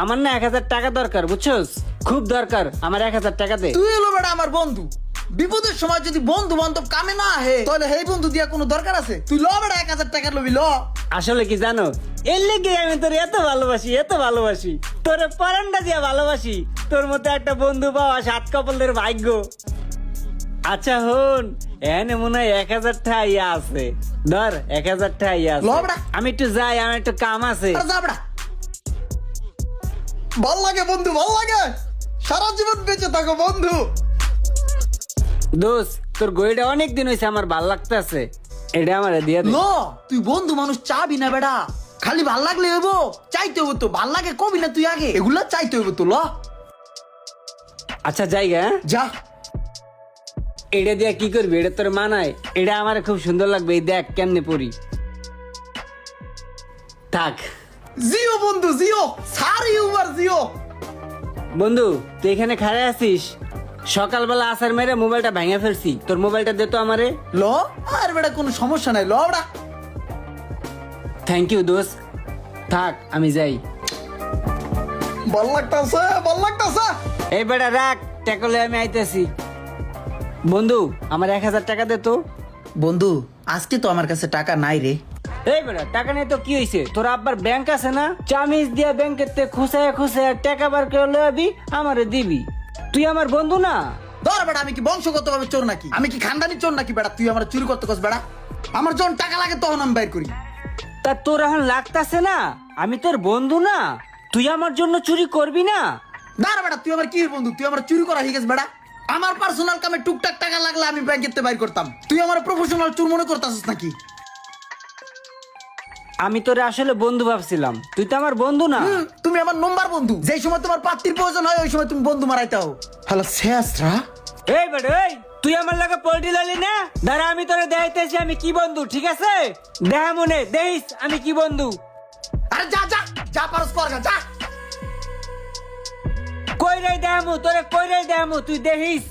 আমার না 1000 টাকা দরকার, বুঝছস? খুব দরকার আমার 1000 টাকা দে। তুই হলো বেটা আমার বন্ধু, বিপদের সময় যদি বন্ধু বান্ধব কামে না আহে তাহলে এই বন্ধু দিয়া কোনো দরকার আছে? তুই ল বেটা 1000 টাকা লবি ল। আসলে কি জানো, এর লেগে আমি তোর এত ভালোবাসি, তোরে পরান্ডা দিয়া ভালোবাসি। তোর মতো একটা বন্ধু পাওয়া 7 কপালের ভাগ্য। আচ্ছা হন, এনে মনে হয় 1000 টাকা ইয়া আছে, ধর 1000 টাকা ইয়া আছে। ল বেটা। আমি একটু যাই, আমার একটু কাম আছে। আরে যা বেটা। ভাল লাগে বন্ধু, ভাল লাগে, সারা জীবন বেঁচে থাকো বন্ধু। দোস্ত, তোর গইটা অনেক দিন হয়েছে, আমার ভাল লাগতেছে, এটা আমার দিয়া দে। ল, তুই বন্ধু মানুষ চাবি না বেটা, খালি ভাল লাগলে হইব, চাইতে হইব তো। ভাল লাগে কবি না তুই আগে, এগুলা চাইতে হইব তো। ল আচ্ছা জায়গা, হ্যাঁ? যা। এটা দিয়া কি করবি? এটা তোর মানায়? এটা আমার খুব সুন্দর লাগবে, এই দেখ কেমনে পরি। থাক জিও বন্ধু জিও, সারি উবার জিও। বন্ধু, তুই এখানে খাড়ায় আছিস? সকালবেলা আসার মেরে মোবাইলটা ভেঙে ফেলছি, তোর মোবাইলটা দে তো আমারে। ল, আর বেটা কোনো সমস্যা নাই, ল বেটা। থ্যাংক ইউ দোস্ত, থাক আমি যাই। ভাল লাগতাছে, ভাল লাগতাছে। এই বেটা রাখ, টাকলে আমি আইতেছি। বন্ধু, আমার 1000 টাকা দে তো। বন্ধু, আজকে তো আমার কাছে টাকা নাই রে। এই বেটা, টাকা নেই তো কি হয়েছে? তোর আব্বার ব্যাংক আছে না? চামিজ দিয়া ব্যাংকের তে খুসায় টাকা বার করে লবি, আমারে দিবি। তুই আমার বন্ধু না? ধর বেটা, আমি কি বংশগত ভাবে চোর নাকি? আমি কি খানদানি চোর নাকি বেটা? তুই আমার চুরি করতে কস বেটা? আমার যখন টাকা লাগে তখন আমি বাইর করি। তা তোর এখন লাগতাছে না আমি তোর বন্ধু না? তুই আমার জন্য চুরি করবি না? ধর বেটা, তুই আমার কি বন্ধু? তুই আমার চুরি করা হয়ে গেছে বেটা। আমার পার্সোনাল কামে টুকটাক টাকা লাগলে আমি ব্যাংকের তে বাইর করতাম। তুই আমার প্রফেশনাল চোর মনে করতাছিস নাকি? আমি তোরে আসলে বন্ধু ভাবছিলাম, তুই তো আমার বন্ধু না। তুমি আমার নম্বর বন্ধু, যেই সময় তোমার পাত্রীর প্রয়োজন হয় ওই সময় তুমি বন্ধু মারাইতাও। হ্যালো শেষরা। এই বেটা, এই তুই আমার লাগে পোল্ট্রি লালি না? দাঁড়া, আমি তোরে দেখাইতেছি আমি কি বন্ধু, ঠিক আছে? দেখা মনে দেখিস আমি কি বন্ধু। আরে যা যা যা, পারস কর গা, যা। কই রে দেখামু তোরে, কই রে দেখামু, তুই দেখিস।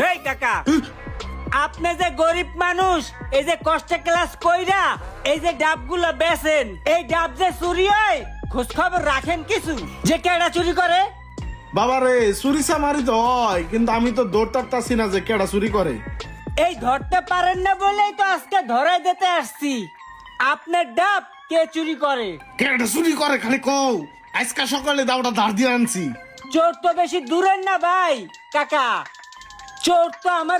এই কাকা, আপনি যে গরিব মানুষ, এই যে কষ্টে ক্লাস কইরা এই যে ডাবগুলো বেচেন, এই ডাব যে চুরি হয় খোঁজ খবর রাখেন কিছু, যে কেডা চুরি করে? বাবারে, চুরি চামারি তো হয়, কিন্তু আমি তো দৌড় তারতাছি না যে কেডা চুরি করে। এই ধরতে পারেন না বলেই তো আজকে ধরাই দিতে আসছি। আপনার ডাব কে চুরি করে? কেডা চুরি করে খালি কও। আজকা সকালে দাওটা ধার দিয়ে আনছি। চোর তো বেশি দূরের না ভাই কাকা, চোর তো আমার